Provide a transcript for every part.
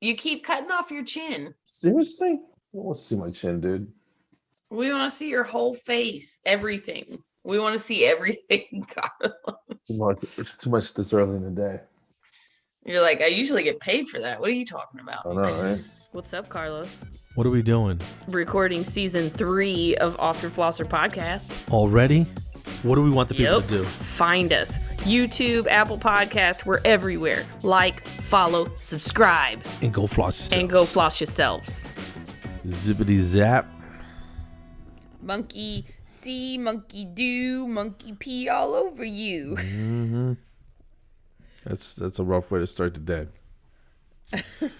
You keep cutting off your chin. Seriously? I want to see my chin, dude. We want to see your whole face, everything. We want to see everything, Carlos. It's too much this early in the day. You're like, I usually get paid for that. What are you talking about? I know, right? What's up, Carlos? What are we doing? Recording season 3 of Off Your Flosser podcast. Already? What do we want the people to do? Find us. YouTube, Apple Podcast, we're everywhere. Like, follow, subscribe. And go floss yourselves. And go floss yourselves. Zippity zap. Monkey see, monkey do, monkey pee all over you. Mm-hmm. That's a rough way to start the day.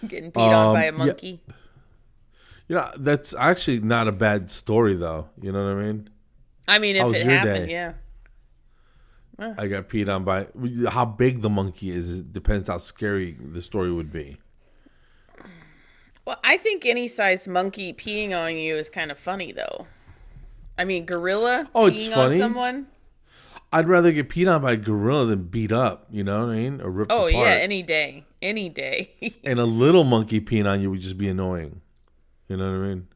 Getting peed on by a monkey. Yeah. You know, that's actually not a bad story, though. You know what I mean? I mean, if it happened, yeah. I got peed on by... How big the monkey is depends how scary the story would be. Well, I think any size monkey peeing on you is kind of funny, though. I mean, gorilla peeing on someone? I'd rather get peed on by a gorilla than beat up, you know what I mean? Or ripped apart. Oh, yeah, any day. Any day. And a little monkey peeing on you would just be annoying. You know what I mean?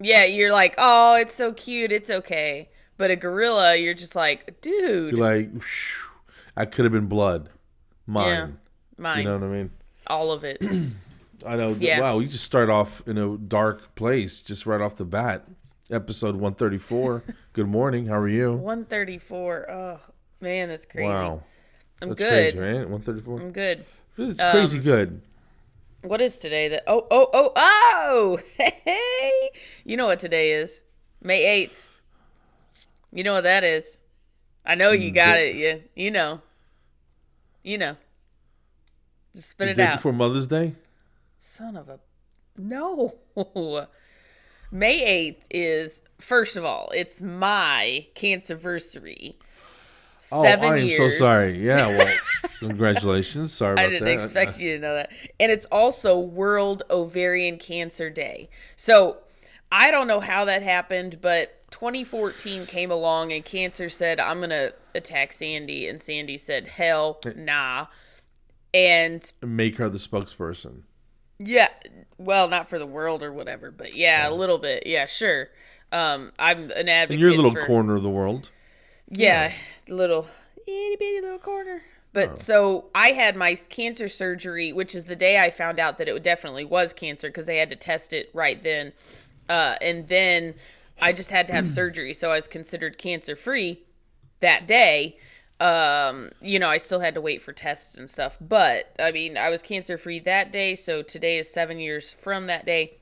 Yeah, you're like, oh, it's so cute, it's okay. But a gorilla, you're just like, dude. You're like, that could have been blood. Mine. Yeah, mine. You know what I mean? All of it. I know. Yeah. Wow, we just start off in a dark place just right off the bat. Episode 134. Good morning. How are you? 134. Oh, man, that's crazy. Wow. I'm that's good. Crazy, right? 134? I'm good. It's crazy good. What is today? Oh! Hey! You know what today is? May 8th. You know what that is? I know you got it. Yeah, you know. Just spit it out. Before Mother's Day? Son of a... No. May 8th is, first of all, it's my cancerversary. 7 years. I am so sorry. Yeah, well, congratulations. Sorry about that. I didn't expect you to know that. And it's also World Ovarian Cancer Day. So I don't know how that happened, but 2014 came along and cancer said, I'm going to attack Sandy. And Sandy said, hell nah. And make her the spokesperson. Yeah. Well, not for the world or whatever, but yeah, a little bit. Yeah, sure. I'm an advocate in your little corner of the world. Yeah, little itty bitty little corner. But so I had my cancer surgery, which is the day I found out that it definitely was cancer because they had to test it right then. And then I just had to have surgery. So I was considered cancer free that day. I still had to wait for tests and stuff, but I mean, I was cancer free that day. So today is 7 years from that day.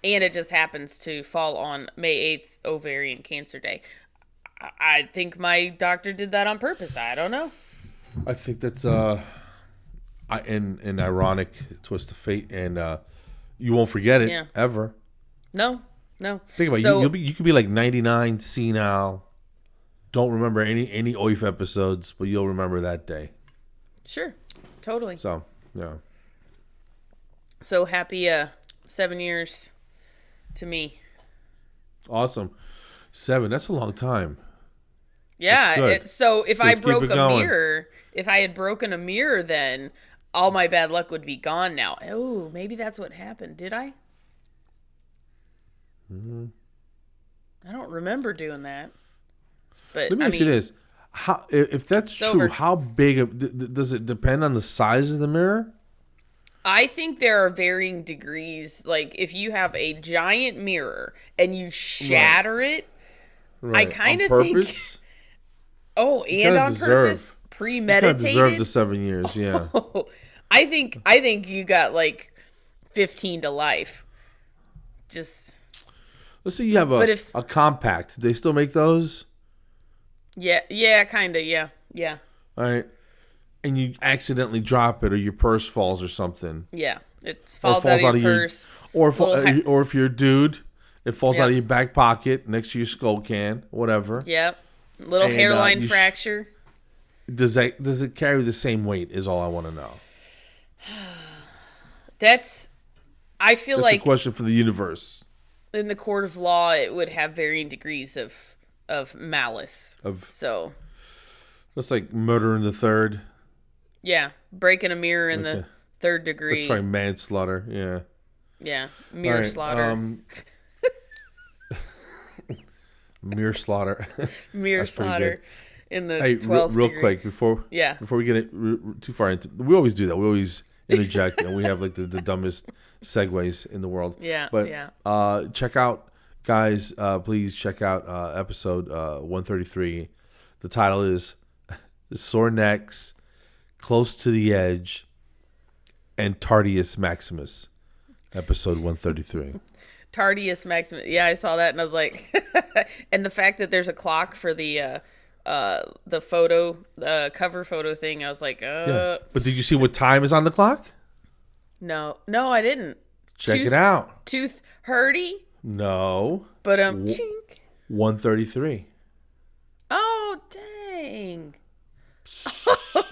And it just happens to fall on May 8th, Ovarian Cancer Day. I think my doctor did that on purpose. I don't know. I think that's an ironic twist of fate, and you won't forget it ever. No. Think about it. You could be like 99, senile, don't remember any OYF episodes, but you'll remember that day. Sure, totally. So yeah. So happy 7 years to me. Awesome. 7. That's a long time. Yeah. So if I broke a mirror, if I had broken a mirror, then all my bad luck would be gone now. Oh, maybe that's what happened. Did I? Mm-hmm. I don't remember doing that. But let me ask you this: if that's true, how big does it depend on the size of the mirror? I think there are varying degrees. Like if you have a giant mirror and you shatter it, I kind of think. Oh, and on purpose, premeditated. You deserve the 7 years, yeah. I think you got like 15 to life. Just. Let's say you have a compact. Do they still make those? Yeah, kind of, yeah. All right. And you accidentally drop it or your purse falls or something. Yeah, it falls out of your purse. Or if you're a dude, it falls out of your back pocket next to your skull can, whatever. Yep. Little hairline fracture. Does it carry the same weight is all I want to know. That's a question for the universe. In the court of law, it would have varying degrees of malice. That's like murder in the third. Yeah, breaking a mirror in the third degree. That's probably manslaughter. Yeah. Yeah. Mere slaughter. Mere slaughter. Mere slaughter in the 12th real degree. quick before we get it too far into, we always do that. We always interject and we have like the dumbest segues in the world. Yeah. But check out, guys. Please check out episode 133. The title is "Sore Necks, Close to the Edge, and Tardius Maximus." Episode 133. Tardius Maximus. Yeah, I saw that and I was like, and the fact that there's a clock for the photo, cover photo thing, I was like, Yeah. But did you see what time is on the clock? No, I didn't. Check it out. Tooth hurdy? No. But chink. 133. Oh, dang.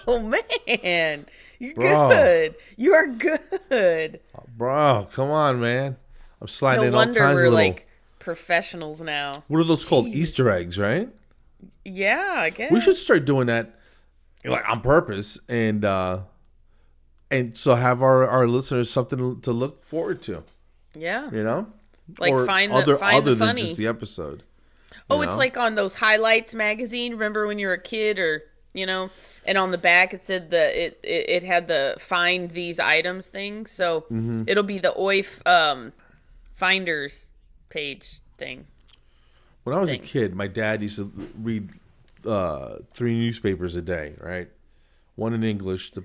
Oh, man. You're Bro. good. You are good. Bro, come on, man. I'm sliding No in all wonder kinds we're of little... like professionals now. What are those called? Easter eggs, right? Yeah, I guess. We should start doing that like on purpose and so have our listeners something to look forward to. Yeah. You know? Like or find other the than funny. just the episode. Oh, it's like on those highlights magazine. Remember when you were a kid, or and on the back it said it had the find these items thing. So it'll be the OYF finders page thing. When I was a kid, my dad used to read 3 newspapers a day, right? One in English, the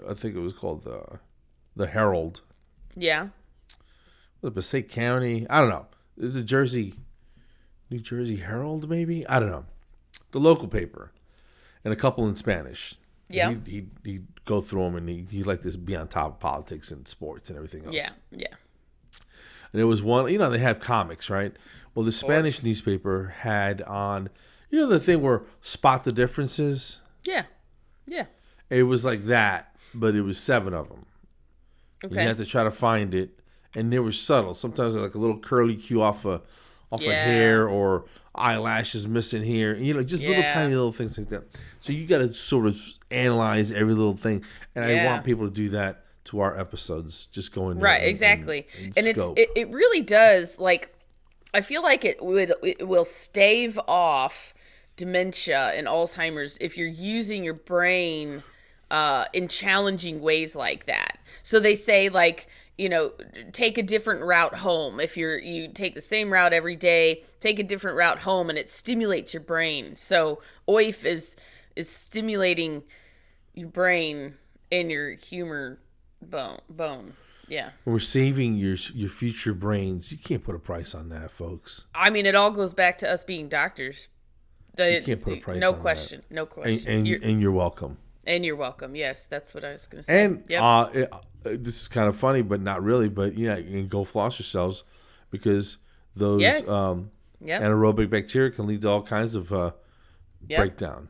I think it was called the Herald. Yeah. The Passaic County, I don't know. The New Jersey Herald, maybe? I don't know. The local paper. And a couple in Spanish. Yeah. He'd go through them, and he liked to be on top of politics and sports and everything else. Yeah. And it was one, they have comics, right? Well, the Spanish newspaper had on, the thing where spot the differences? Yeah. It was like that, but it was 7 of them. Okay. You had to try to find it, and they were subtle. Sometimes like a little curly cue off a hair, or eyelashes missing here. Just little tiny little things like that. So you got to sort of analyze every little thing, and I want people to do that to our episodes. Just go in there, right, exactly, and scope. it really does. Like, I feel like it will stave off dementia and Alzheimer's if you're using your brain in challenging ways like that. So they say, like, take a different route home. If you take the same route every day, take a different route home, and it stimulates your brain. So OYF is stimulating your brain and your humor bone. Yeah. We're saving your future brains. You can't put a price on that, folks. I mean, it all goes back to us being doctors. You can't put a price on that. No question. And you're welcome. And you're welcome. Yes, that's what I was going to say. And this is kind of funny, but not really. But you can go floss yourselves, because those anaerobic bacteria can lead to all kinds of breakdown.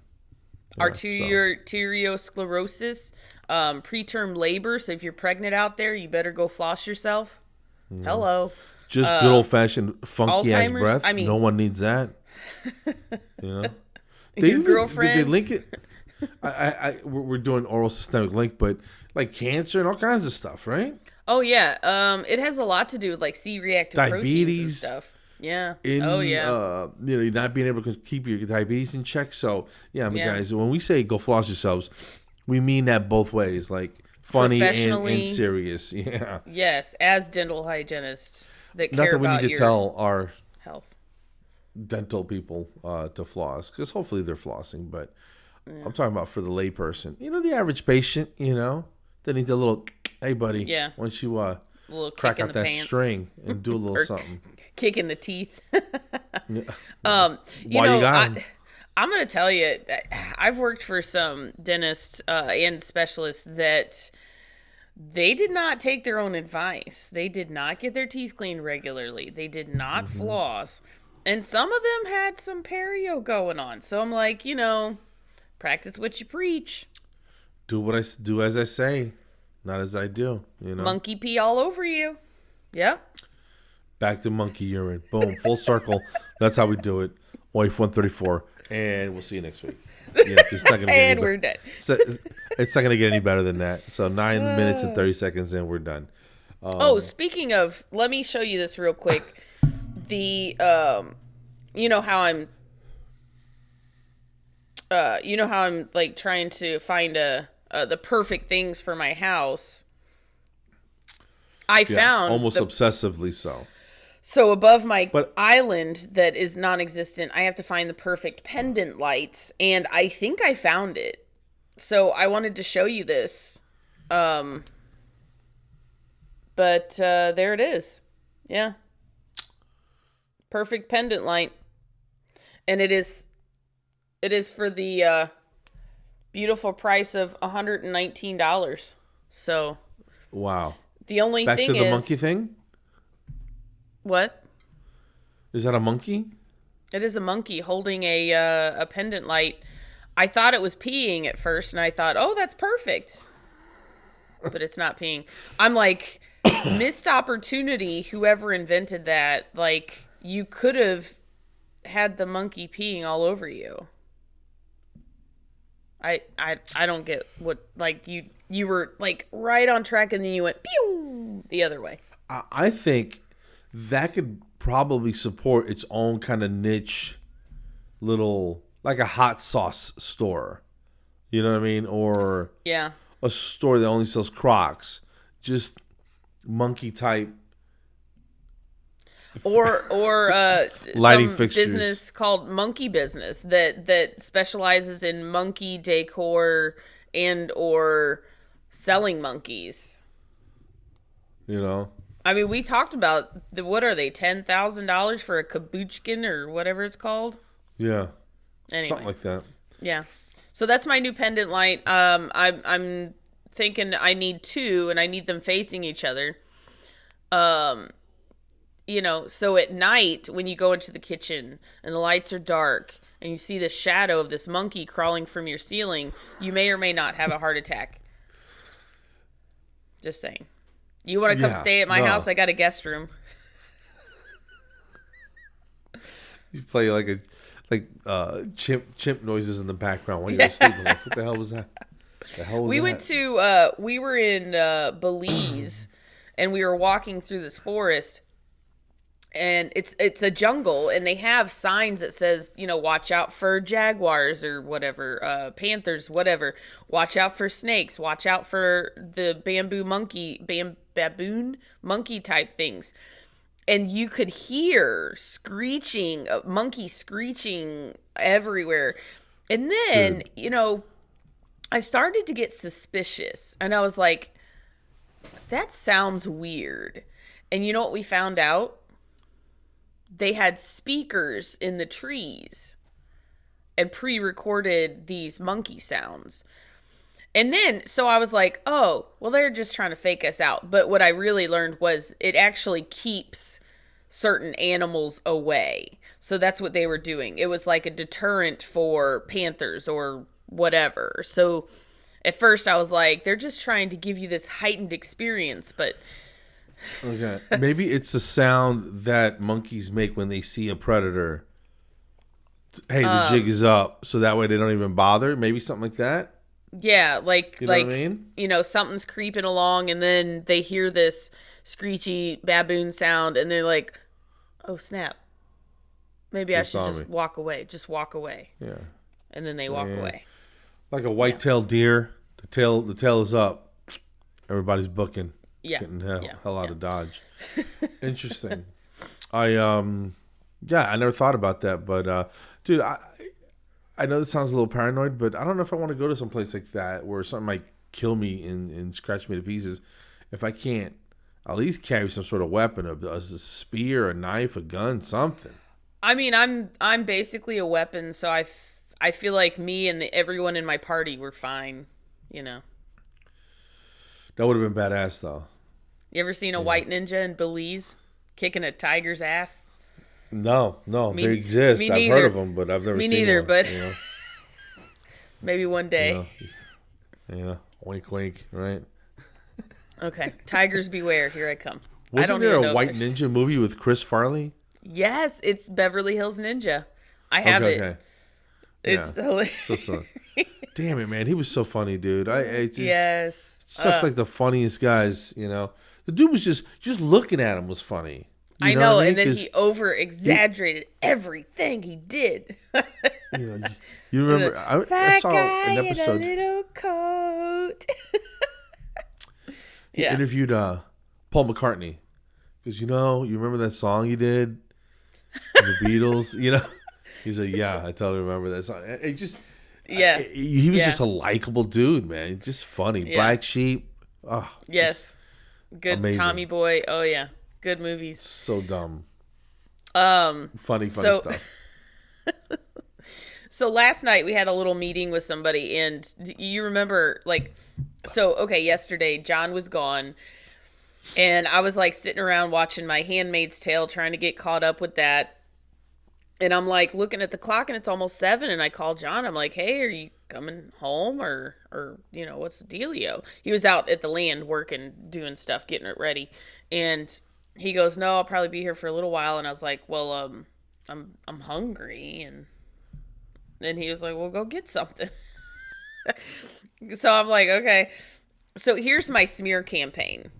Arteriosclerosis, preterm labor. So if you're pregnant out there, you better go floss yourself. Hello. Just good old fashioned funky ass Alzheimer's, breath. I mean, no one needs that. Your girlfriend. Did they link it? We're doing oral systemic link, but like cancer and all kinds of stuff, right? Oh yeah. It has a lot to do with like C-reactive diabetes proteins and stuff. Yeah. You're not being able to keep your diabetes in check. So guys, when we say go floss yourselves, we mean that both ways, like funny and serious. Yeah. Yes, as dental hygienists that not care that we about need to tell our health dental people to floss, because hopefully they're flossing, but I'm talking about for the layperson. The average patient, that needs a little, hey buddy, why don't you crack out that pants. String and do a little something. Kick in the teeth. I'm going to tell you, I've worked for some dentists and specialists that they did not take their own advice. They did not get their teeth cleaned regularly. They did not floss. And some of them had some perio going on. So I'm like, practice what you preach. Do what I do as I say, not as I do. Monkey pee all over you. Yep. Back to monkey urine. Boom. Full circle. That's how we do it. OYF 134, and we'll see you next week. It's not gonna get And we're done. It's not going to get any better than that. So 9 minutes and 30 seconds in, we're done. Speaking of, let me show you this real quick. The, you know how I'm like trying to find the perfect things for my house. I found almost obsessively so. So above my island that is non-existent, I have to find the perfect pendant lights, and I think I found it. So I wanted to show you this. But there it is. Yeah. Perfect pendant light. And it is for the beautiful price of $119. So wow. The only Back thing to the monkey thing? What? Is that a monkey? It is a monkey holding a pendant light. I thought it was peeing at first, and I thought, oh, that's perfect. But it's not peeing. I'm like, missed opportunity, whoever invented that. Like, you could have had the monkey peeing all over you. I don't get what, like, you were, like, right on track, and then you went, pew, the other way. I think that could probably support its own kind of niche little, like a hot sauce store. You know what I mean? Or a store that only sells Crocs. Just monkey type. Or lighting some fixtures. Business called Monkey Business that specializes in monkey decor and or selling monkeys. You know? I mean, we talked about what are they, $10,000 for a kabuchkin or whatever it's called? Yeah. Anyway. Something like that. Yeah. So that's my new pendant light. I'm thinking I need two, and I need them facing each other. You know, so at night when you go into the kitchen and the lights are dark and you see the shadow of this monkey crawling from your ceiling, you may or may not have a heart attack. Just saying. You want to come stay at my house? I got a guest room. You play like chimp noises in the background while you're sleeping. Like, what the hell was that? We were in Belize, and we were walking through this forest, and it's a jungle, and they have signs that says, you know, watch out for jaguars or whatever, panthers, whatever. Watch out for snakes. Watch out for the baboon monkey type things. And you could hear screeching, monkey screeching everywhere. And then, you know, I started to get suspicious. And I was like, that sounds weird. And you know what we found out? They had speakers in the trees and pre-recorded these monkey sounds. And then, so I was like, oh, well, they're just trying to fake us out. But what I really learned was it actually keeps certain animals away. So that's what they were doing. It was like a deterrent for panthers or whatever. So at first I was like, they're just trying to give you this heightened experience. But okay, maybe it's the sound that monkeys make when they see a predator. Hey, the jig is up. So that way they don't even bother. Maybe something like that. Yeah, like, you know what I mean? You know, something's creeping along, and then they hear this screechy baboon sound, and they're like, oh, snap. Maybe I should just walk away. Just walk away. Yeah. And then they walk away. Like a white-tailed deer, the tail is up. Everybody's booking. Yeah. Getting hell out of Dodge. Interesting. I never thought about that, but dude, I know this sounds a little paranoid, but I don't know if I want to go to some place like that where something might kill me and scratch me to pieces if I can't at least carry some sort of weapon, a spear, a knife, a gun, something. I mean, I'm basically a weapon, so I feel like me and everyone in my party were fine, you know. That would have been badass, though. You ever seen a white ninja in Belize kicking a tiger's ass? No, they exist. I've heard of them, but I've never seen neither, one. But you know? Maybe one day. Yeah, wink, wink, right? Okay, tigers beware. Here I come. Wasn't there a White Ninja movie with Chris Farley? Yes, it's Beverly Hills Ninja. I have it. Okay. It's Yeah. hilarious. So. Damn it, man. He was so funny, dude. Yes. Such like the funniest guys, you know. The dude was just looking at him was funny. I know, and then he over exaggerated everything he did. You remember? I saw an episode. In a little coat. He interviewed Paul McCartney because you remember that song he did, the Beatles. He's like, yeah, I totally remember that song. It just, he was just a likable dude, man. Just funny, Black Sheep. Oh, yes, good amazing. Tommy Boy. Oh yeah, good movies. So dumb. Funny stuff. So last night we had a little meeting with somebody, and you remember, yesterday John was gone, and I was like sitting around watching My Handmaid's Tale, trying to get caught up with that. And I'm like looking at the clock, and it's almost 7, and I call John. I'm like, hey, are you coming home or what's the dealio? He was out at the land working, doing stuff, getting it ready. And he goes, no, I'll probably be here for a little while. And I was like, well, I'm hungry. And then he was like, well, go get something. So I'm like, okay. So here's my smear campaign.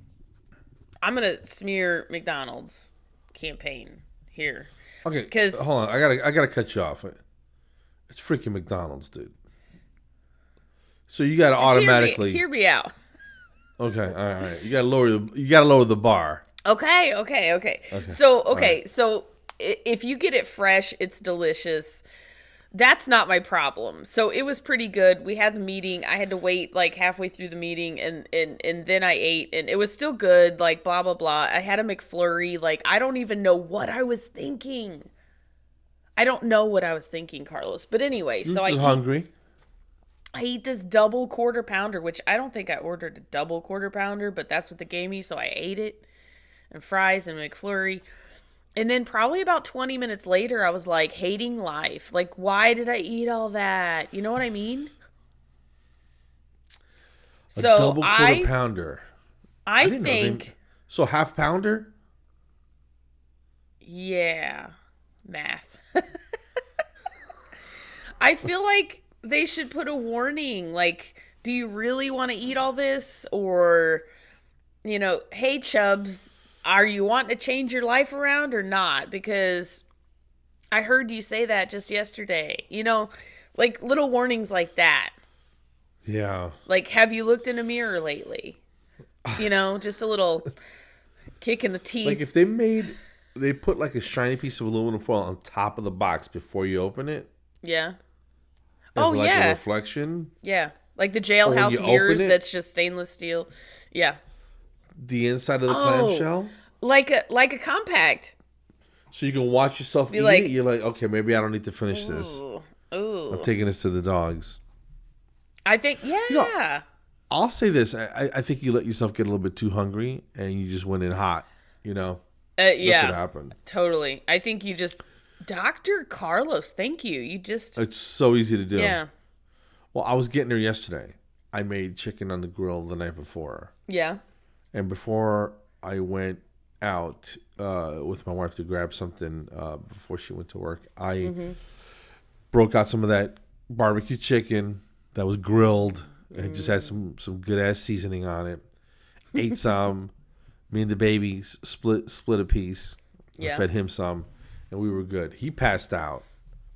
I'm going to smear McDonald's campaign here. Okay, hold on. I gotta cut you off. It's freaking McDonald's, dude. So you gotta automatically hear me out. Okay, all right. You gotta lower the bar. Okay. So if you get it fresh, it's delicious. That's not my problem. So it was pretty good. We had the meeting. I had to wait like halfway through the meeting, and then I ate, and it was still good, like blah, blah, blah. I had a McFlurry. Like, I don't even know what I was thinking. I don't know what I was thinking, Carlos. But anyway, so I eat this double quarter pounder, which I don't think I ordered a double quarter pounder, but that's what they gave me. So I ate it, and fries and McFlurry. And then probably about 20 minutes later, I was like hating life. Like, why did I eat all that? You know what I mean? A double quarter pounder. I think. So half pounder? Yeah. Math. I feel like they should put a warning. Like, do you really want to eat all this? Or, hey, Chubbs, are you wanting to change your life around or not? Because I heard you say that just yesterday. Like little warnings like that. Yeah. Like, have you looked in a mirror lately? Just a little kick in the teeth. Like if they put like a shiny piece of aluminum foil on top of the box before you open it. Yeah. As a reflection. Yeah. Like the jailhouse mirrors that's just stainless steel. Yeah. The inside of the clamshell? Like a compact. So you can watch yourself eat it. You're like, okay, maybe I don't need to finish this. Ooh. I'm taking this to the dogs. I think, yeah. I'll say this. I think you let yourself get a little bit too hungry and you just went in hot, That's what happened. Totally. I think you just... Dr. Carlos, thank you. It's so easy to do. Yeah. Well, I was getting there yesterday. I made chicken on the grill the night before. Yeah. And before I went out with my wife to grab something before she went to work, I broke out some of that barbecue chicken that was grilled. It just had some good ass seasoning on it. Ate some. Me and the baby split a piece. Yeah. I fed him some, and we were good. He passed out.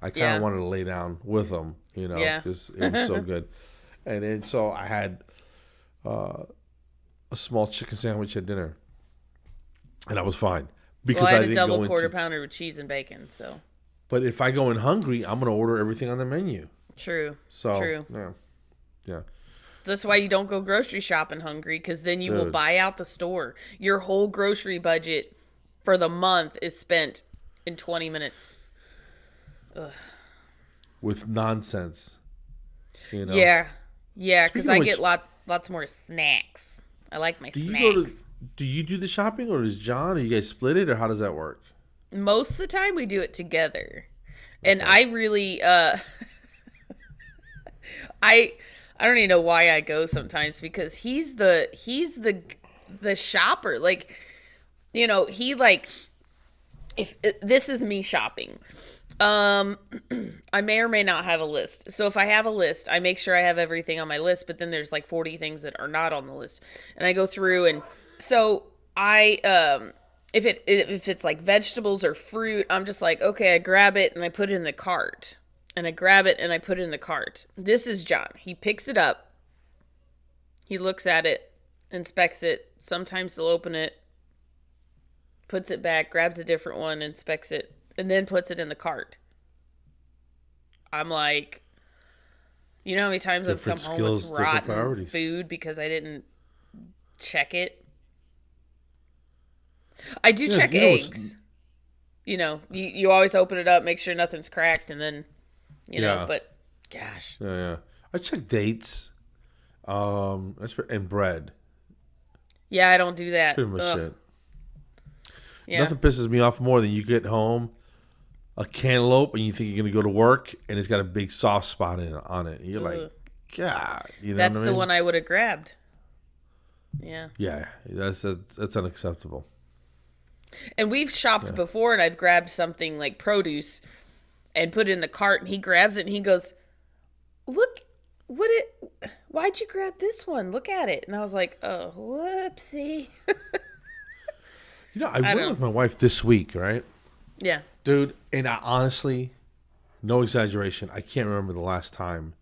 I kind of wanted to lay down with him, because it was so good. And then so I had a small chicken sandwich at dinner, and I was fine because I had I didn't a double go quarter pounder with cheese and bacon. So, but if I go in hungry, I'm gonna order everything on the menu. True. So true. Yeah. That's why you don't go grocery shopping hungry, because then you will buy out the store. Your whole grocery budget for the month is spent in 20 minutes. Ugh. With nonsense. Yeah, because I get lots more snacks. I like my snacks. Do you do the shopping, or does John, or you guys split it, or how does that work? Most of the time we do it together. Okay. And I really I don't even know why I go sometimes, because he's the shopper. Like, he like, if this is me shopping. I may or may not have a list. So if I have a list, I make sure I have everything on my list, but then there's like 40 things that are not on the list. And I go through and so if it's like vegetables or fruit, I'm just like, okay, I grab it and I put it in the cart. And I grab it and I put it in the cart. This is John. He picks it up. He looks at it, inspects it. Sometimes he'll open it, puts it back, grabs a different one, inspects it, and then puts it in the cart. I'm like, you know how many times Different I've come skills, home with different rotten priorities. food because I didn't check it? I do check eggs. You know, you always open it up, make sure nothing's cracked, and then, you know, but gosh. Yeah. I check dates. And bread. Yeah, I don't do that. Pretty much it. Yeah. Nothing pisses me off more than you get home, a cantaloupe, and you think you're going to go to work, and it's got a big soft spot on it. And you're like, God. You know that's what I the mean? one I would have grabbed. Yeah. Yeah, that's unacceptable. And we've shopped before, and I've grabbed something like produce and put it in the cart, and he grabs it, and he goes, look, why'd you grab this one? Look at it. And I was like, oh, whoopsie. You know, I went with my wife this week, right? Yeah. Dude, and I honestly, no exaggeration, I can't remember the last time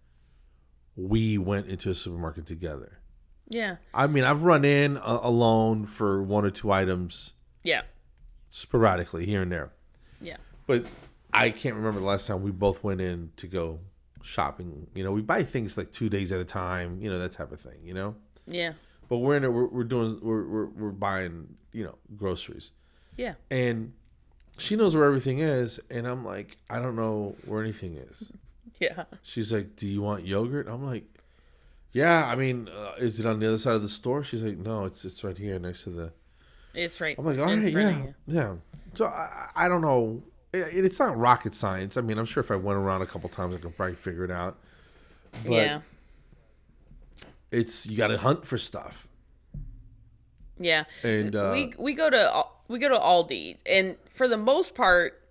we went into a supermarket together. Yeah. I mean, I've run in alone for one or two items. Yeah. Sporadically, here and there. Yeah. But I can't remember the last time we both went in to go shopping. You know, we buy things like 2 days at a time, you know, that type of thing, you know? Yeah. But we're in it, we're buying, you know, groceries. Yeah. And she knows where everything is, and I'm like, I don't know where anything is. Yeah. She's like, do you want yogurt? I'm like, yeah, I mean, is it on the other side of the store? She's like, no, it's right here next to the... It's right. I'm like, all right, yeah. So I don't know. It's not rocket science. I mean, I'm sure if I went around a couple times, I could probably figure it out. But yeah. You got to hunt for stuff. Yeah. And we go to Aldi, and for the most part,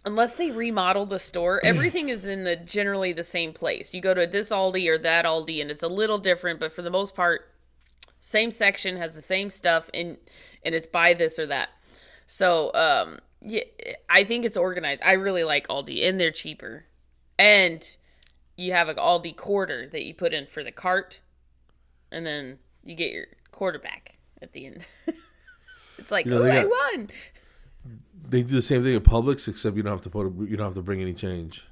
unless they remodel the store, everything is in generally the same place. You go to this Aldi or that Aldi, and it's a little different, but for the most part, same section has the same stuff, and it's buy this or that. So, yeah, I think it's organized. I really like Aldi, and they're cheaper. And you have an Aldi quarter that you put in for the cart, and then you get your quarter back at the end. It's like, I won. They do the same thing at Publix, except you don't have to bring any change.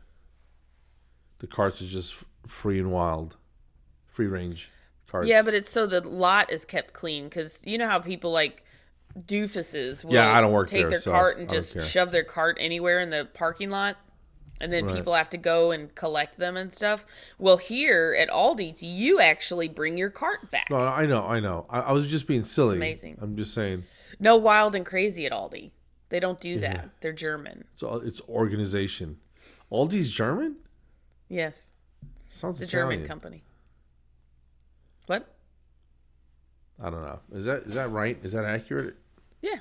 The carts are just free and wild, free range carts. Yeah, but it's so the lot is kept clean, because you know how people like doofuses will I don't work take there, their so cart and I don't just care. shove their cart anywhere in the parking lot, and then people have to go and collect them and stuff. Well, here at Aldi, you actually bring your cart back. No, I know. I was just being silly. It's amazing. I'm just saying. No Wild and Crazy at Aldi. They don't do that. They're German. So it's organization. Aldi's German? Yes. Sounds It's a Italian. German company. What? I don't know. Is that right? Is that accurate? Yeah.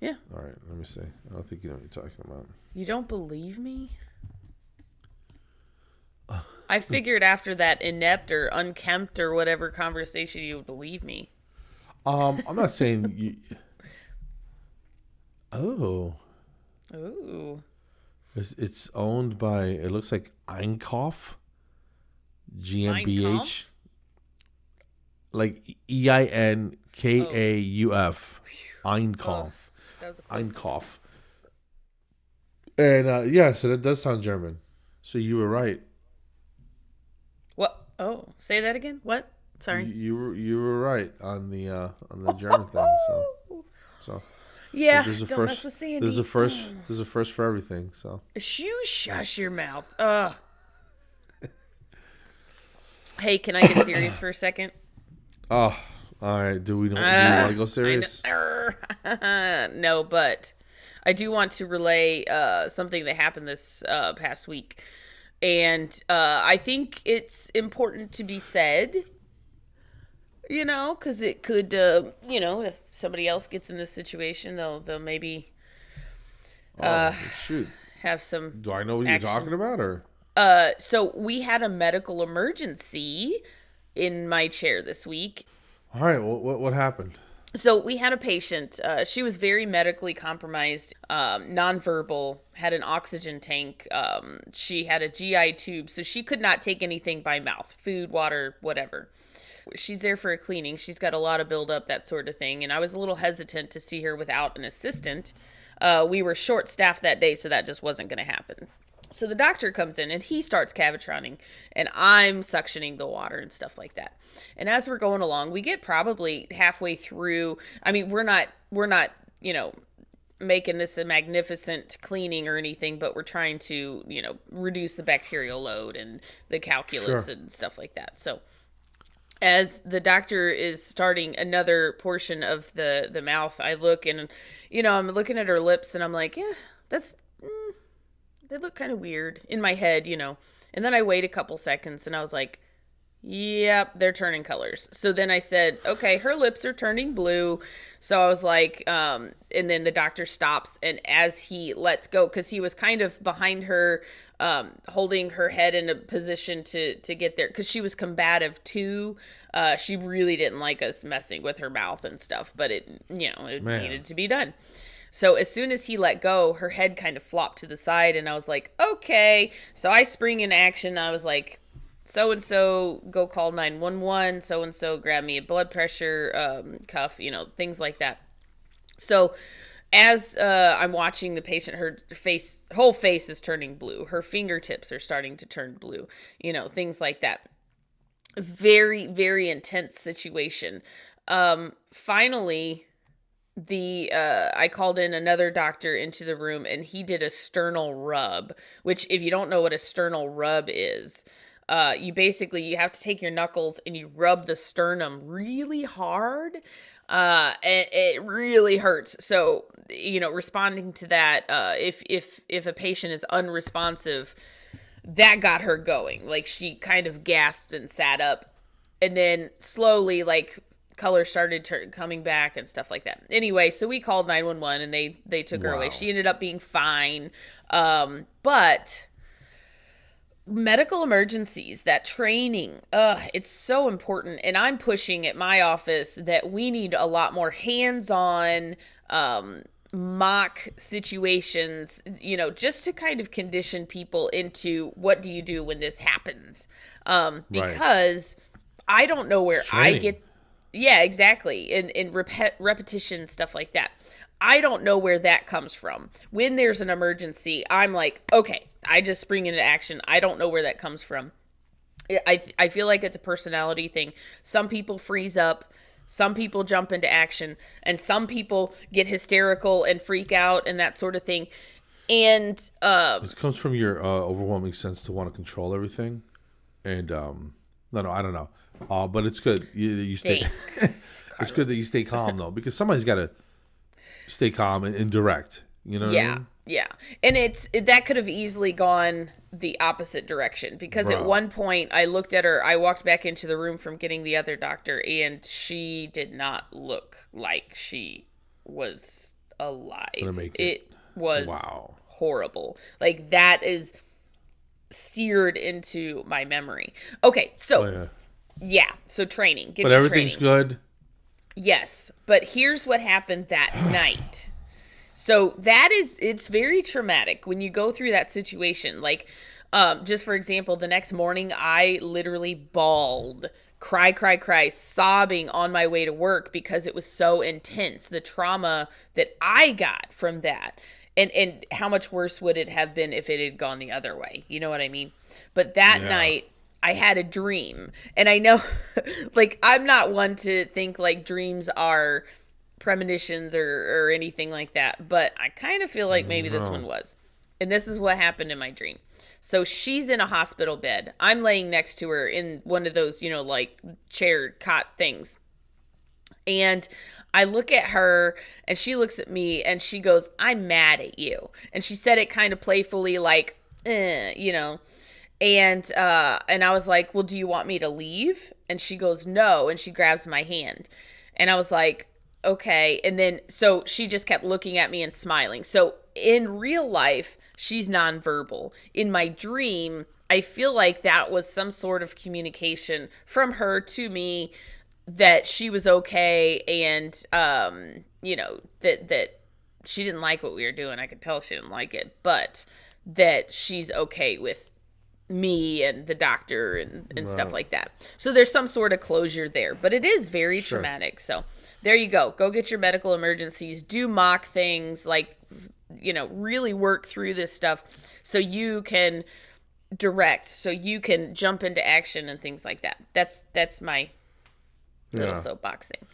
Yeah. All right, let me see. I don't think you know what you're talking about. You don't believe me? I figured after that inept or unkempt or whatever conversation you would believe me. I'm not saying you... Oh. Ooh. It's owned by, it looks like Einkauf GmbH. Like EINKAUF. Einkauf. That was a close Einkauf. And so that does sound German. So you were right. What? Oh, say that again? What? Sorry. You were right on the German thing. So yeah. there's a Don't first. mess with Sandy. There's a first. There's a first for everything. So You shush your mouth. Hey, can I get serious for a second? oh, all right. Do you want to go serious? No, but I do want to relay something that happened this past week. And I think it's important to be said, you know, because it could, you know, if somebody else gets in this situation, they'll maybe Shoot. Have some. Do I know what action. you're talking about, or? So we had a medical emergency in my chair this week. All right. What happened? So we had a patient. She was very medically compromised, nonverbal, had an oxygen tank. She had a GI tube, so she could not take anything by mouth, food, water, whatever. She's there for a cleaning. She's got a lot of buildup, that sort of thing. And I was a little hesitant to see her without an assistant. We were short-staffed that day, so that just wasn't going to happen. So the doctor comes in and he starts cavitroning, and I'm suctioning the water and stuff like that. And as we're going along, we get probably halfway through. I mean, we're not, making this a magnificent cleaning or anything, but we're trying to, reduce the bacterial load and the calculus and stuff like that. So as the doctor is starting another portion of the mouth, I look and, I'm looking at her lips and I'm like, yeah, they look kind of weird in my head, And then I wait a couple seconds and I was like, yep, they're turning colors. So then I said, okay, her lips are turning blue. So I was like, and then the doctor stops. And as he lets go, because he was kind of behind her, holding her head in a position to get there, because she was combative too. She really didn't like us messing with her mouth and stuff, but it needed to be done. So as soon as he let go, her head kind of flopped to the side, and I was like, okay. So I spring in action. I was like, so-and-so, go call 911. So-and-so, grab me a blood pressure cuff, things like that. So as I'm watching the patient, her whole face is turning blue. Her fingertips are starting to turn blue, things like that. Very, very intense situation. Finally, I called in another doctor into the room, and he did a sternal rub, which, if you don't know what a sternal rub is, you have to take your knuckles and you rub the sternum really hard, and it really hurts. So, responding to that, if a patient is unresponsive, that got her going. Like, she kind of gasped and sat up, and then slowly, color started coming back and stuff like that. Anyway, so we called 911 and they took her away. She ended up being fine. But medical emergencies, that training, it's so important. And I'm pushing at my office that we need a lot more hands-on, mock situations, just to kind of condition people into what do you do when this happens? Because I don't know where I get. Yeah, exactly. And repetition, stuff like that. I don't know where that comes from. When there's an emergency, I'm like, okay, I just spring into action. I don't know where that comes from. I feel like it's a personality thing. Some people freeze up. Some people jump into action. And some people get hysterical and freak out and that sort of thing. And it comes from your overwhelming sense to want to control everything. And no, I don't know. But it's good you stay. It's good that you stay calm though, because somebody's got to stay calm and direct. You know? What I mean? Yeah. And that could have easily gone the opposite direction, because at one point I looked at her. I walked back into the room from getting the other doctor, and she did not look like she was alive. Gonna make it was horrible. Like, that is seared into my memory. Okay, so. Yeah, so training. But everything's good? Yes, but here's what happened that night. So it's very traumatic when you go through that situation. Like, just for example, the next morning, I literally bawled, cry, sobbing on my way to work because it was so intense. The trauma that I got from that. And how much worse would it have been if it had gone the other way? You know what I mean? But that night, I had a dream, and I know, I'm not one to think dreams are premonitions or anything like that, but I kind of feel like maybe this one was. And this is what happened in my dream. So she's in a hospital bed. I'm laying next to her in one of those, chair cot things. And I look at her, and she looks at me, and she goes, "I'm mad at you." And she said it kind of playfully, And I was like, "Well, do you want me to leave?" And she goes, "No." And she grabs my hand. And I was like, okay. And then, so she just kept looking at me and smiling. So in real life, she's nonverbal. In my dream, I feel like that was some sort of communication from her to me that she was okay. And, that she didn't like what we were doing. I could tell she didn't like it, but that she's okay with me and the doctor and stuff like that. So there's some sort of closure there, but it is very traumatic. So there you go. Go get your medical emergencies, do mock things, like, really work through this stuff so you can direct, so you can jump into action and things like that. That's my little soapbox thing.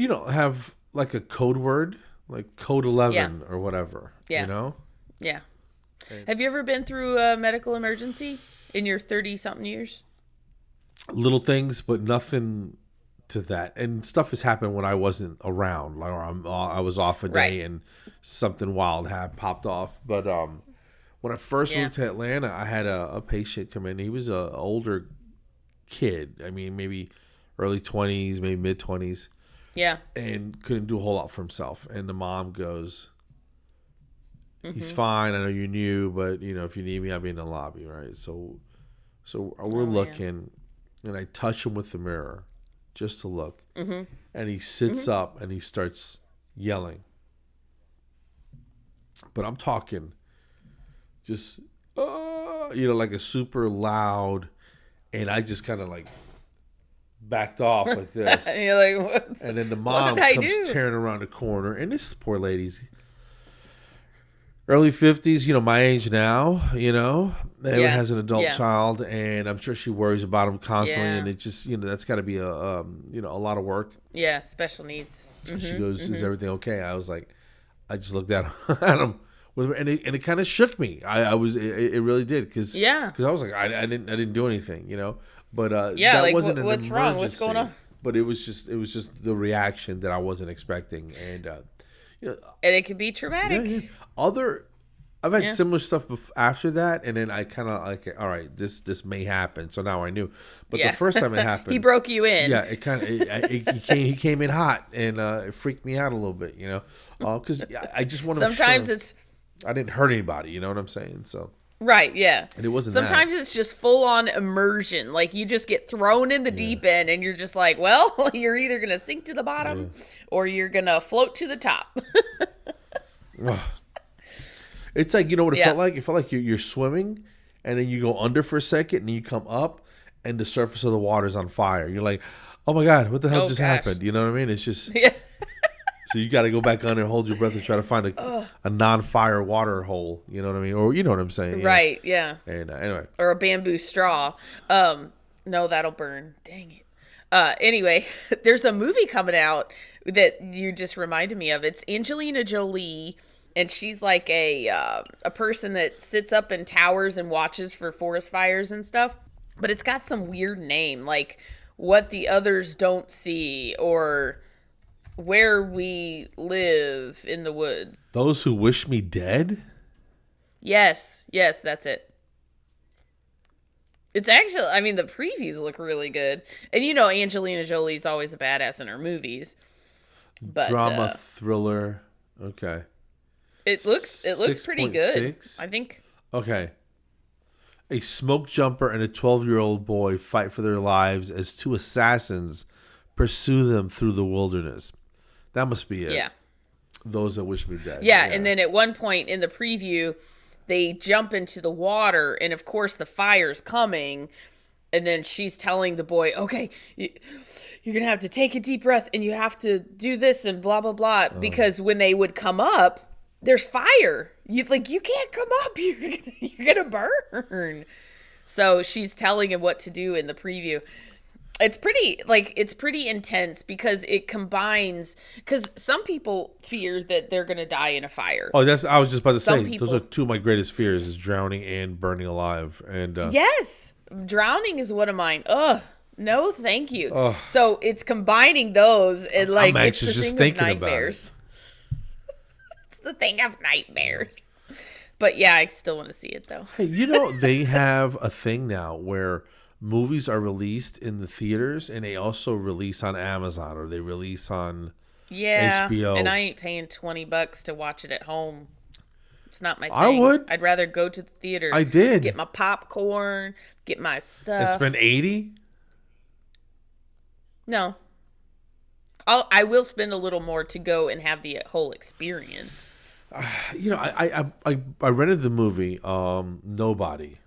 Have like a code word, like code 11 or whatever, Yeah. Have you ever been through a medical emergency in your 30-something years? Little things, but nothing to that. And stuff has happened when I wasn't around, like, or I was off a day and something wild had popped off. But when I first moved to Atlanta, I had a patient come in. He was an older kid. I mean, maybe early 20s, maybe mid 20s. Yeah. And couldn't do a whole lot for himself. And the mom goes, he's fine. I know you're new, but if you need me, I'll be in the lobby, right? So we're looking, and I touch him with the mirror just to look, and he sits up and he starts yelling. But I'm talking, just like a super loud, and I just kind of like backed off like this. And you're like, what? And then the mom comes tearing around the corner, and this poor lady's early 50s, my age now, has an adult child, and I'm sure she worries about him constantly, and it just, that's got to be a lot of work. Yeah, special needs. She goes, is everything okay? I was like, I just looked at him, and it kind of shook me. It really did, because I was like, I didn't do anything, but that like, wasn't what's an wrong? What's going on? But it was just the reaction that I wasn't expecting, and and it can be traumatic. I've had similar stuff after that, and then I kind of like, all right, this may happen. So now I knew, but the first time it happened, he broke you in. Yeah, it kind of he came in hot, and it freaked me out a little bit, because I just want to. Sometimes it's I didn't hurt anybody, you know what I'm saying? So right, yeah, and it wasn't. Sometimes it's just full on immersion, like you just get thrown in the deep end, and you're just like, well, you're either gonna sink to the bottom or you're gonna float to the top. It's like, what it felt like? It felt like you're swimming, and then you go under for a second, and then you come up, and the surface of the water is on fire. You're like, oh my God, what the hell just happened? You know what I mean? It's just... So you got to go back under and hold your breath and try to find a non-fire water hole. You know what I mean? Or you know what I'm saying? Right, yeah. And anyway. Or a bamboo straw. No, that'll burn. Dang it. Anyway, there's a movie coming out that you just reminded me of. It's Angelina Jolie... And she's like a person that sits up in towers and watches for forest fires and stuff. But it's got some weird name, like What the Others Don't See, or Where We Live in the Woods. Those Who Wish Me Dead? Yes, that's it. It's actually, the previews look really good. And Angelina Jolie's always a badass in her movies. But drama, thriller, okay. It looks pretty good. I think. Okay. A smoke jumper and a 12-year-old boy fight for their lives as two assassins pursue them through the wilderness. That must be it. Yeah. Those That Wish Me Dead. Yeah, and then at one point in the preview, they jump into the water, and of course the fire's coming, and then she's telling the boy, okay, you're going to have to take a deep breath, and you have to do this, and blah, blah, blah, because when they would come up, there's fire. You can't come up. You're gonna burn. So she's telling him what to do in the preview. It's pretty intense because it combines. Because some people fear that they're gonna die in a fire. Oh, I was just about to say. Those are two of my greatest fears: is drowning and burning alive. And yes, drowning is one of mine. Ugh. No, thank you. Ugh. So it's combining those and I'm anxious it's the just thing thinking of nightmares. about it. The thing of nightmares. But yeah, I still want to see it though. Hey, they have a thing now where movies are released in the theaters and they also release on Amazon, or they release on Yeah, HBO. and I ain't paying $20 to watch it at home. It's not my thing. I would. I'd rather go to the theater. I did. Get my popcorn, get my stuff. And spend $80? No. I will spend a little more to go and have the whole experience. You know, I rented the movie Nobody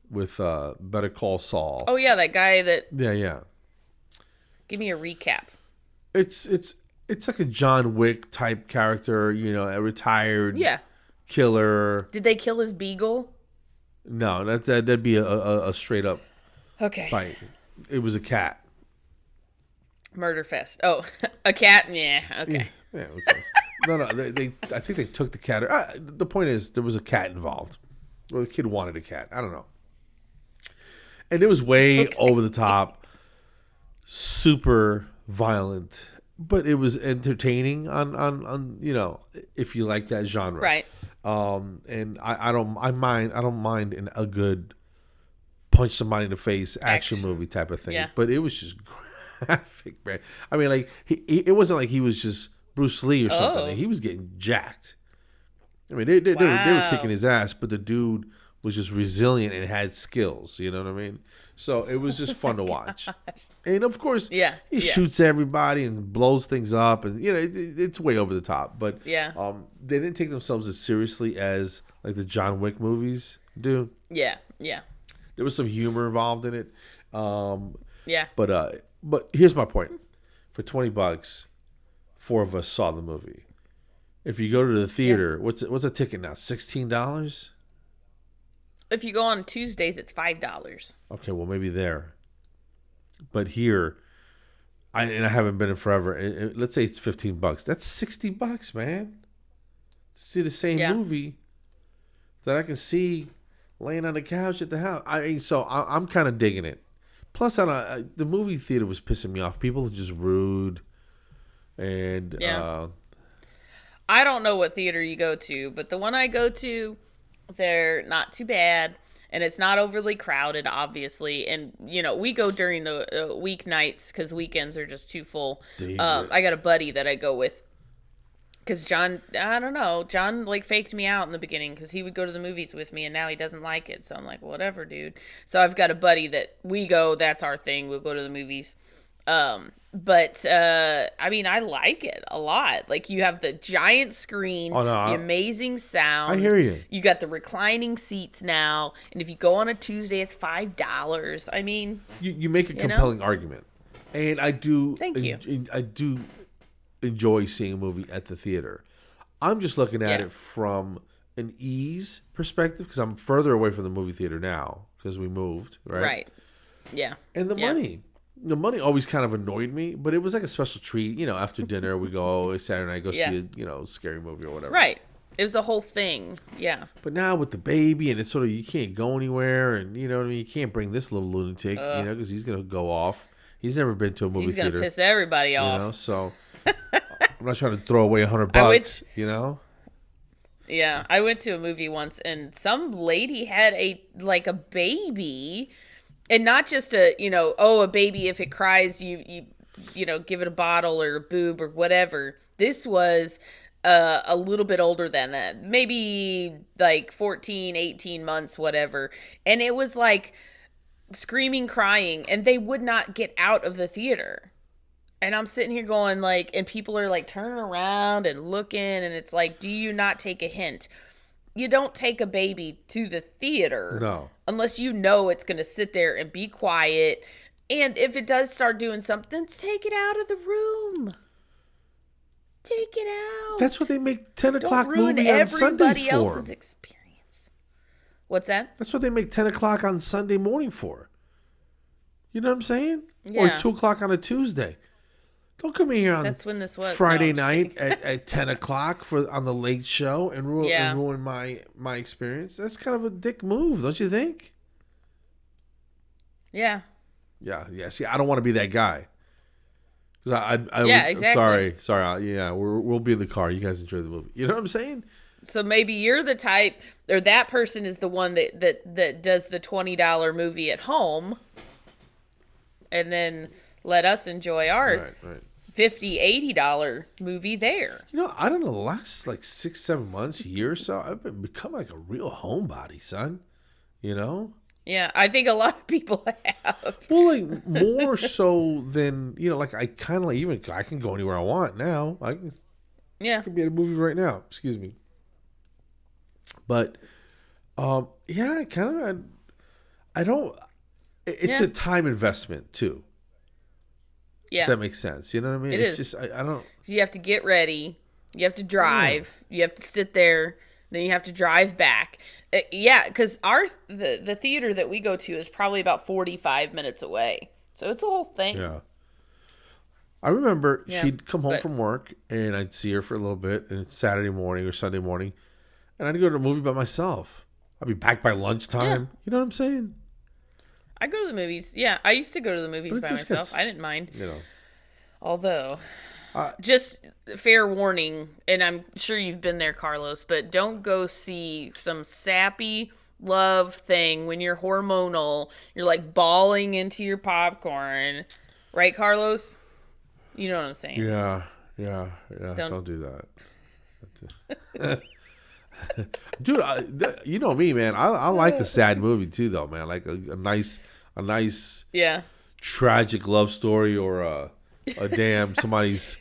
with Better Call Saul. Oh yeah, that guy that. Yeah. Give me a recap. It's like a John Wick type character. You know, a retired killer. Did they kill his beagle? No, that'd be a straight up fight. It was a cat. Murder fest. Oh, a cat? Yeah, okay. Yeah, no. I think they took the cat. The point is, there was a cat involved. Well, the kid wanted a cat. I don't know. And it was way over the top, super violent, but it was entertaining on you know, if you like that genre, Right. And I don't mind a good punch somebody in the face action movie type of thing. Yeah. But it was just graphic, man. I mean, like it wasn't like he was just Bruce Lee or something. Oh. He was getting jacked. I mean, they were kicking his ass, but the dude was just resilient and had skills. You know what I mean? So it was just fun to watch. And of course, he shoots everybody and blows things up, and you know it's way over the top. But they didn't take themselves as seriously as like the John Wick movies do. Yeah. There was some humor involved in it. Yeah. But here's my point: for $20, 4 of us saw the movie. If you go to the theater, what's a ticket now? $16. If you go on Tuesdays, it's $5. Okay, well maybe there, but here, I haven't been in forever. Let's say it's $15. That's $60, man. To see the same movie that I can see laying on the couch at the house. I'm kind of digging it. Plus, the movie theater was pissing me off. People are just rude, and I don't know what theater you go to, but the one I go to, they're not too bad, and it's not overly crowded, obviously. And you know, we go during the weeknights because weekends are just too full. I got a buddy that I go with. Because John like faked me out in the beginning because he would go to the movies with me and now he doesn't like it. So I'm like, whatever, dude. So I've got a buddy that we go, that's our thing. We'll go to the movies. But I mean, I like it a lot. Like you have the giant screen, the amazing sound. I hear you. You got the reclining seats now. And if you go on a Tuesday, it's $5. I mean, you make a compelling argument. And I do. Thank you. I do enjoy seeing a movie at the theater. I'm just looking at it from an ease perspective because I'm further away from the movie theater now because we moved, right? Right. Yeah. And the money always kind of annoyed me, but it was like a special treat. You know, after dinner we go Saturday night see a scary movie or whatever. Right. It was a whole thing. Yeah. But now with the baby and it's sort of you can't go anywhere and you know what I mean. You can't bring this little lunatic, you know, because he's gonna go off. He's never been to a movie theater. He's gonna piss everybody off. You know, so. I'm not trying to throw away $100, you know? Yeah, I went to a movie once and some lady had a baby, and not just a baby, if it cries, you give it a bottle or a boob or whatever. This was a little bit older than that, maybe like 14, 18 months, whatever. And it was like screaming, crying, and they would not get out of the theater. And I'm sitting here going and people are turning around and looking, and it's like, do you not take a hint? You don't take a baby to the theater unless you know it's going to sit there and be quiet. And if it does start doing something, take it out of the room. Take it out. That's what they make 10 o'clock movie on Sundays for. Everybody else's experience. What's that? That's what they make 10 o'clock on Sunday morning for. You know what I'm saying? Yeah. Or 2 o'clock on a Tuesday. Don't come in here on That's when this was. Friday night at 10 o'clock on the late show and ruin my experience. That's kind of a dick move, don't you think? Yeah. Yeah. See, I don't want to be that guy. Exactly. Sorry. We'll be in the car. You guys enjoy the movie. You know what I'm saying? So maybe you're the type, or that person is the one that does the $20 movie at home, and then let us enjoy art. Right. $50, $80 movie there. I don't know, the last like 6-7 months, year or so, I've become like a real homebody, son. Yeah, I think a lot of people have. Well, like more so than like I kind of like I can go anywhere I want now. I can be at a movie right now. Excuse me. But yeah, I don't. It's a time investment too. Yeah, if that makes sense. You know what I mean? It's just I don't. You have to get ready. You have to drive. You have to sit there. Then you have to drive back. Because the theater that we go to is probably about 45 minutes away. So it's a whole thing. Yeah. I remember she'd come home from work, and I'd see her for a little bit, and it's Saturday morning or Sunday morning, and I'd go to a movie by myself. I'd be back by lunchtime. Yeah. You know what I'm saying? I go to the movies. Yeah, I used to go to the movies by myself. I didn't mind. Although, just fair warning, and I'm sure you've been there, Carlos, but don't go see some sappy love thing when you're hormonal. You're like bawling into your popcorn. Right, Carlos? You know what I'm saying? Yeah. Don't do that. Dude, you know me, man. I like a sad movie too, though, man. Like a nice tragic love story, or a damn somebody's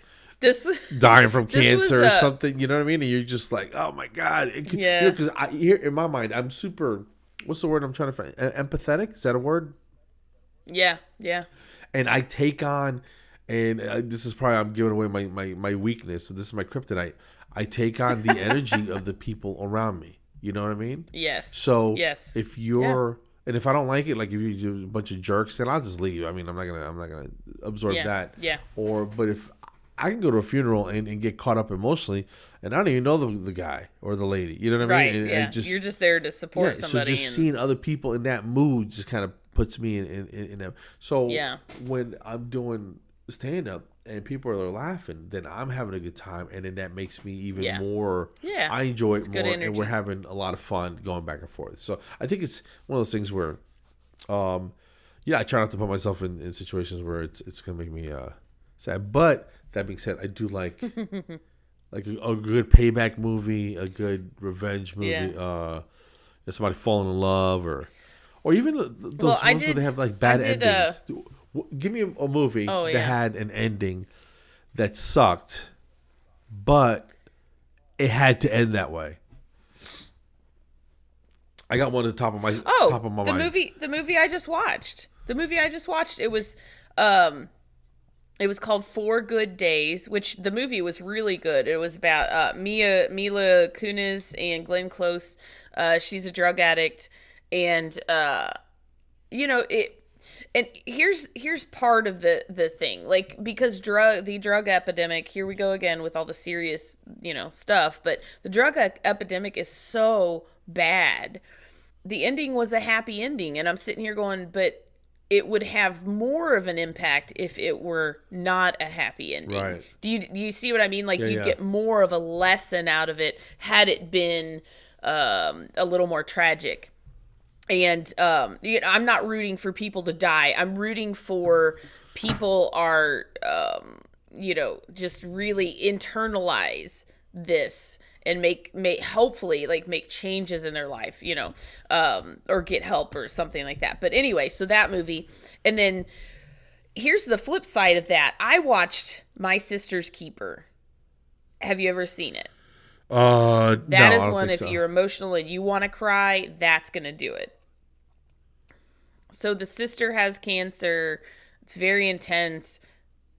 dying from cancer or something. You know what I mean? And you're just like, oh my god, because here in my mind, I'm super. What's the word I'm trying to find? Empathetic? Is that a word? Yeah. And I take on, and this is probably I'm giving away my weakness. So this is my kryptonite. I take on the energy of the people around me. You know what I mean? Yes. So if you're, and if I don't like it, like if you do a bunch of jerks, then I'll just leave. I mean, I'm not gonna absorb that. Yeah. But if I can go to a funeral and get caught up emotionally, and I don't even know the guy or the lady. You know what I mean? And you're just there to support somebody. So just seeing other people in that mood just kind of puts me in that. So when I'm doing stand up and people are laughing, then I'm having a good time, and then that makes me even more. Yeah, I enjoy it more, and we're having a lot of fun going back and forth. So I think it's one of those things where, I try not to put myself in situations where it's gonna make me sad. But that being said, I do like like a good payback movie, a good revenge movie. Somebody falling in love, or even those ones where they have like bad endings. Give me a movie that had an ending that sucked, but it had to end that way. I got one at the top of my mind. The movie I just watched. It was called 4 Good Days, which the movie was really good. It was about Mila Kunis and Glenn Close. She's a drug addict, and it. And here's part of the thing, like, because the drug epidemic, here we go again with all the serious, stuff, but the drug epidemic is so bad. The ending was a happy ending, and I'm sitting here going, but it would have more of an impact if it were not a happy ending. Right. Do you see what I mean? Like, you get more of a lesson out of it had it been a little more tragic. And I'm not rooting for people to die. I'm rooting for people are just really internalize this and make hopefully like make changes in their life, or get help or something like that. But anyway, so that movie, and then here's the flip side of that. I watched My Sister's Keeper. Have you ever seen it? That is one, if you're emotional and you want to cry, that's going to do it. So the sister has cancer. It's very intense,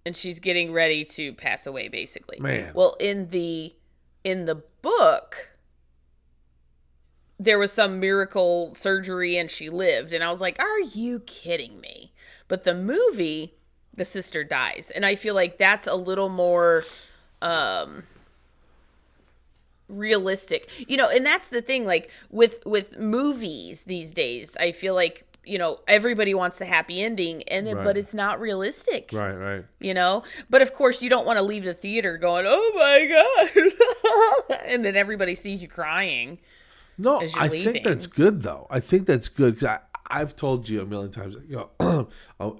and she's getting ready to pass away, basically. Man. Well, in the book, there was some miracle surgery and she lived. And I was like, are you kidding me? But the movie, the sister dies. And I feel like that's a little more realistic, and that's the thing, like with movies these days, I feel like everybody wants the happy ending, and then, but it's not realistic, right but of course you don't want to leave the theater going, oh my god, and then everybody sees you crying. No, I think that's good though. I think that's good, because I've told you a million times,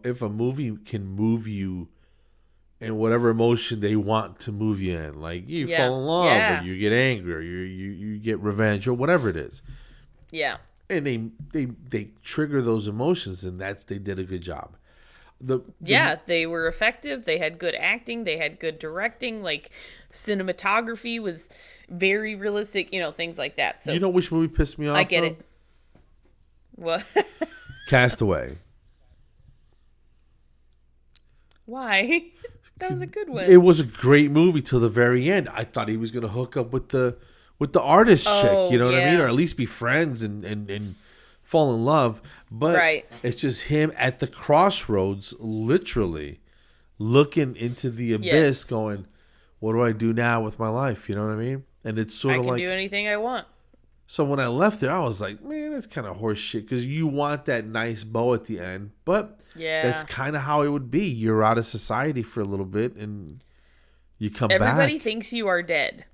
if a movie can move you and whatever emotion they want to move you in. Like you fall in love, or you get angry, or you get revenge, or whatever it is. Yeah. And they trigger those emotions, and they did a good job. They were effective. They had good acting. They had good directing. Like cinematography was very realistic. Things like that. So which movie pissed me off? I get it. What? Castaway. Why? That was a good one. It was a great movie till the very end. I thought he was going to hook up with the artist chick. You know what I mean? Or at least be friends and fall in love. But it's just him at the crossroads, literally looking into the abyss, going, "What do I do now with my life?" You know what I mean? And it's sort of like, I can do anything I want. So when I left there, I was like, man, that's kind of horse shit, because you want that nice bow at the end, but that's kind of how it would be. You're out of society for a little bit, and you come back. Everybody thinks you are dead.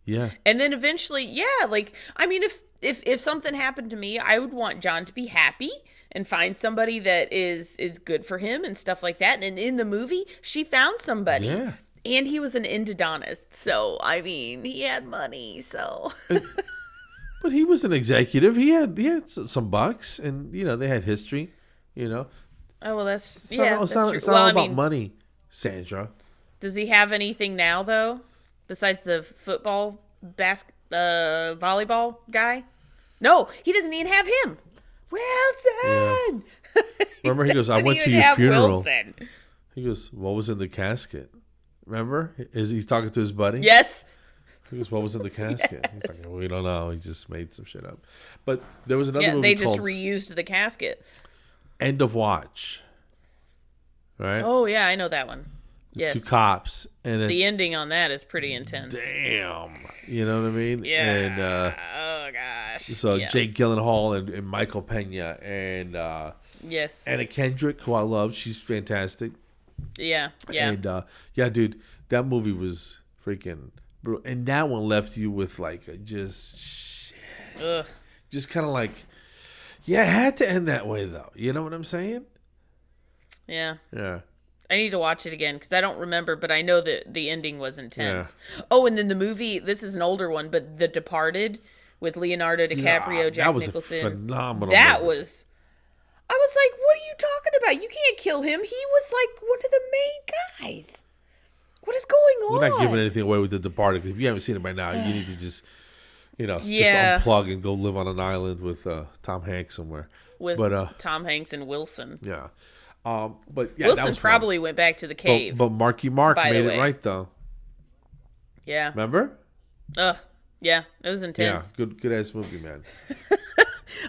Yeah. And then eventually, if something happened to me, I would want John to be happy and find somebody that is good for him and stuff like that. And in the movie, she found somebody. Yeah. And he was an endodontist, so, he had money, so... But he was an executive. He had some bucks, and they had history. Oh well, that's it's not all about money, Sandra. Does he have anything now though, besides the football, volleyball guy? No, he doesn't even have him. Wilson. Yeah. Remember, he goes, "I went to your funeral." Wilson. He goes, "What was in the casket?" Remember, he's talking to his buddy. Yes. He goes, "What was in the casket?" Yes. He's like, "We don't know. He just made some shit up." But there was another movie called... they just reused the casket. End of Watch. Right? Oh, yeah, I know that one. Yes. 2 cops. And the ending on that is pretty intense. Damn. You know what I mean? Yeah. And, oh, gosh. So Jake Gyllenhaal and Michael Pena and yes, Anna Kendrick, who I love. She's fantastic. Yeah. Yeah. And, dude, that movie was freaking... And that one left you with just shit. Ugh. Just kind of like, it had to end that way though. You know what I'm saying? Yeah. Yeah. I need to watch it again because I don't remember, but I know that the ending was intense. Yeah. Oh, and then the movie, this is an older one, but The Departed with Leonardo DiCaprio, Jack Nicholson. That was phenomenal. I was like, what are you talking about? You can't kill him. He was like one of the main guys. What is going on? We're not giving anything away with The Departed, because if you haven't seen it by now, you need to just, just unplug and go live on an island with Tom Hanks somewhere. With Tom Hanks and Wilson. Yeah. But Wilson that was probably went back to the cave. But Marky Mark made it right, though. Yeah. Remember? Yeah, it was intense. Yeah, good ass movie, man.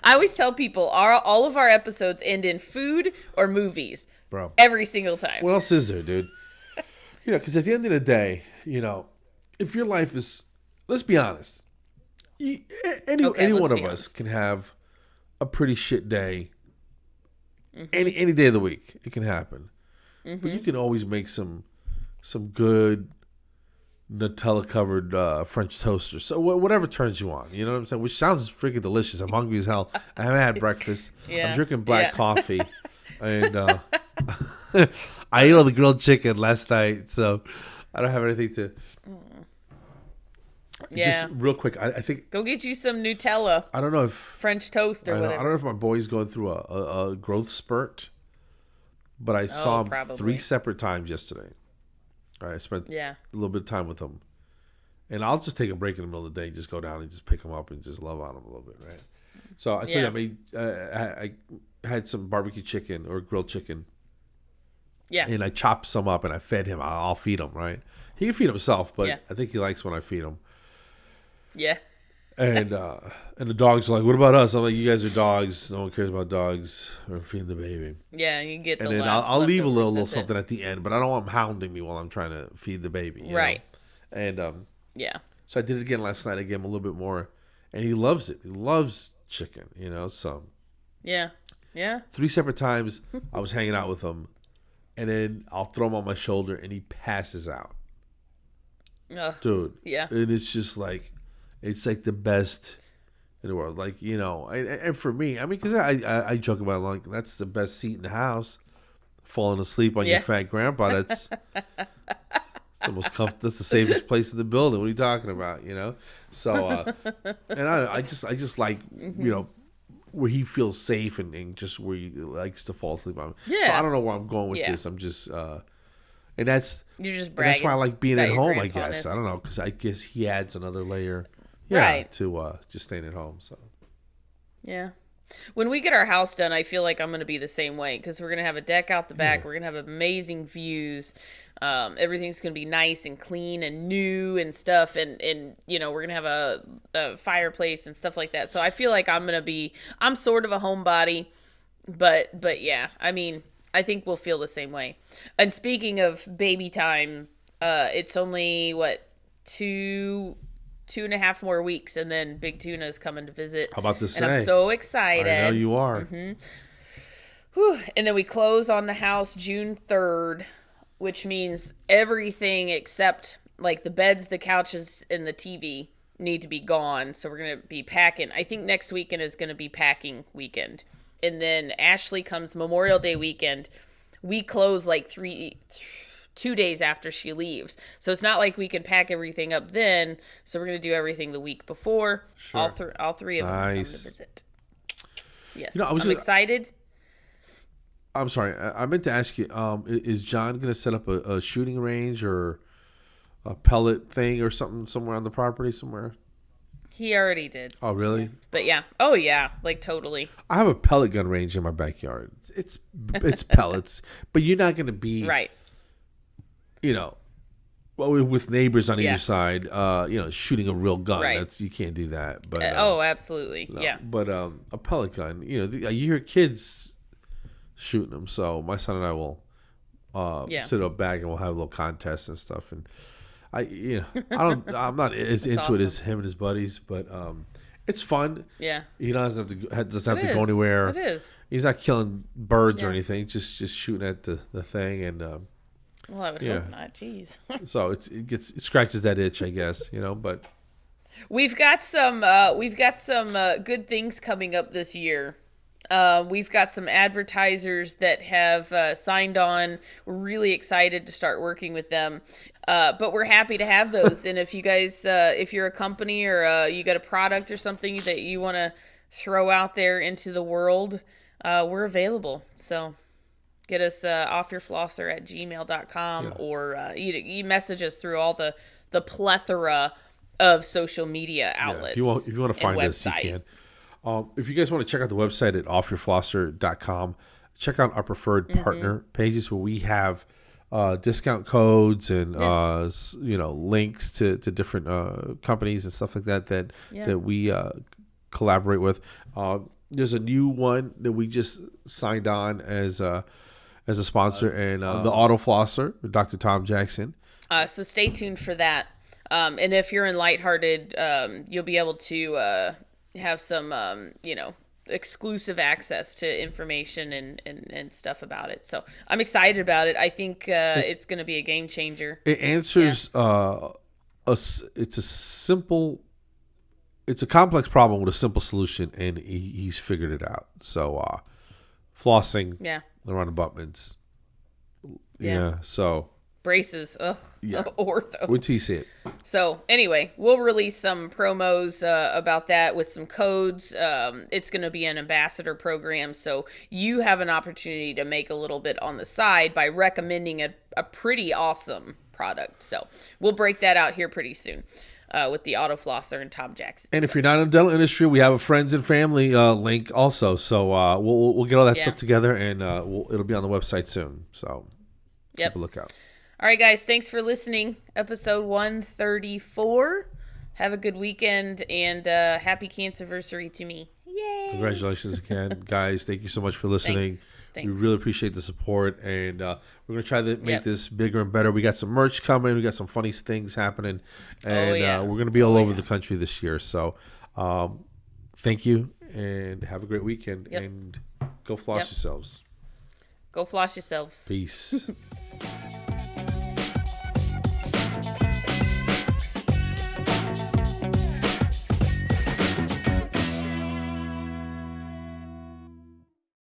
I always tell people, all of our episodes end in food or movies. Bro. Every single time. What else is there, dude? Because at the end of the day, if your life is, let's be honest, any one of us can have a pretty shit day. Mm-hmm. Any day of the week, it can happen. Mm-hmm. But you can always make some good Nutella covered French toast, or so whatever turns you on. You know what I'm saying? Which sounds freaking delicious. I'm hungry as hell. I haven't had breakfast. Yeah. I'm drinking black coffee, and I ate all the grilled chicken last night, so I don't have anything to. Yeah. Just real quick, I think. Go get you some Nutella. I don't know if French toast or whatever. I don't know if my boy's going through a growth spurt, but I saw him probably 3 separate times yesterday. All right, I spent a little bit of time with him, and I'll just take a break in the middle of the day, just go down and just pick him up and just love on him a little bit, right? So I told you I had some barbecue chicken or grilled chicken. Yeah. And I chopped some up and I fed him. I'll feed him, right? He can feed himself, but I think he likes when I feed him. Yeah. And the dogs are like, "What about us?" I'm like, "You guys are dogs. No one cares about dogs. We're feeding the baby." Yeah, you get the. And then I'll leave a little something at the end, but I don't want him hounding me while I'm trying to feed the baby. You know? And so I did it again last night. I gave him a little bit more, and he loves it. He loves chicken. So. Yeah. 3 separate times I was hanging out with him, and then I'll throw him on my shoulder, and he passes out. Dude. Yeah. And it's just like. It's like the best in the world. And for me, because I joke about it, like, that's the best seat in the house. falling asleep on your fat grandpa. That's the most comfortable. That's the safest place in the building. What are you talking about? You know. So, and I just like where he feels safe and just where he likes to fall asleep on. Yeah. So I don't know where I'm going with this. I'm just, and that's you're just bragging. That's why I like being at home. I guess I don't know because I guess he adds another layer, to just staying at home. So, yeah. When we get our house done, I feel like I'm going to be the same way because we're going to have a deck out the back. We're going to have amazing views. Everything's going to be nice and clean and new and stuff. And we're going to have a fireplace and stuff like that. So I feel like I'm sort of a homebody, but yeah, I mean, I think we'll feel the same way. And speaking of baby time, it's only 2.5 more weeks, and then Big Tuna is coming to visit. How about this? And I'm so excited. I know you are. Mm-hmm. Whew. And then we close on the house June 3rd, which means everything except like the beds, the couches, and the TV need to be gone. So we're going to be packing. I think next weekend is going to be packing weekend. And then Ashley comes Memorial Day weekend. We close like 2 days after she leaves. So it's not like we can pack everything up then. So we're going to do everything the week before. Sure. All three of them come to visit. Yes. I'm excited. I'm sorry. I meant to ask you, is John going to set up a shooting range or a pellet thing or something somewhere on the property somewhere? He already did. Oh, really? But yeah. Oh, yeah. Like totally. I have a pellet gun range in my backyard. It's pellets, but you're not going to be... Right. With neighbors on either side, shooting a real gun. Right. You can't do that. But absolutely, no. yeah. But a pellet gun, you hear kids shooting them. So my son and I will sit up back and we'll have a little contest and stuff. And I'm not as into awesome. It as him and his buddies, but it's fun. Yeah. He doesn't have to go anywhere. It is. He's not killing birds or anything. Just shooting at the thing and. Well, I would hope not. Jeez. So it scratches that itch, I guess, but we've got some good things coming up this year. We've got some advertisers that have signed on. We're really excited to start working with them. But we're happy to have those. And if you guys, if you're a company or you got a product or something that you want to throw out there into the world, we're available. So get us offyourflosser@gmail.com or you message us through all the plethora of social media outlets. Yeah, if you want to find us, you can. If you guys want to check out the website at offyourflosser.com, check out our preferred partner pages where we have discount codes and links to different companies and stuff like that we collaborate with. There's a new one that we just signed on as a sponsor, and the OYFlosser, Dr. Tom Jackson. So stay tuned for that. And if you're in Lighthearted, you'll be able to have some, exclusive access to information and stuff about it. So I'm excited about it. I think it's going to be a game changer. It answers it's a complex problem with a simple solution, and he's figured it out. So flossing, around abutments, so braces, ortho. Wait till you see it. So anyway, we'll release some promos about that with some codes. It's going to be an ambassador program, so you have an opportunity to make a little bit on the side by recommending a pretty awesome product. So we'll break that out here pretty soon. With the OYFlosser and Tom Jackson. And if you're not in the dental industry, we have a friends and family link also. So we'll get all that stuff together, and it'll be on the website soon. So keep a lookout. All right, guys. Thanks for listening. Episode 134. Have a good weekend, and happy Cancerversary to me. Yay! Congratulations again, guys. Thank you so much for listening. Thanks. We really appreciate the support, and we're going to try to make this bigger and better. We got some merch coming. We got some funny things happening, and we're going to be all over the country this year. So thank you, and have a great weekend, and go floss yourselves. Go floss yourselves. Peace.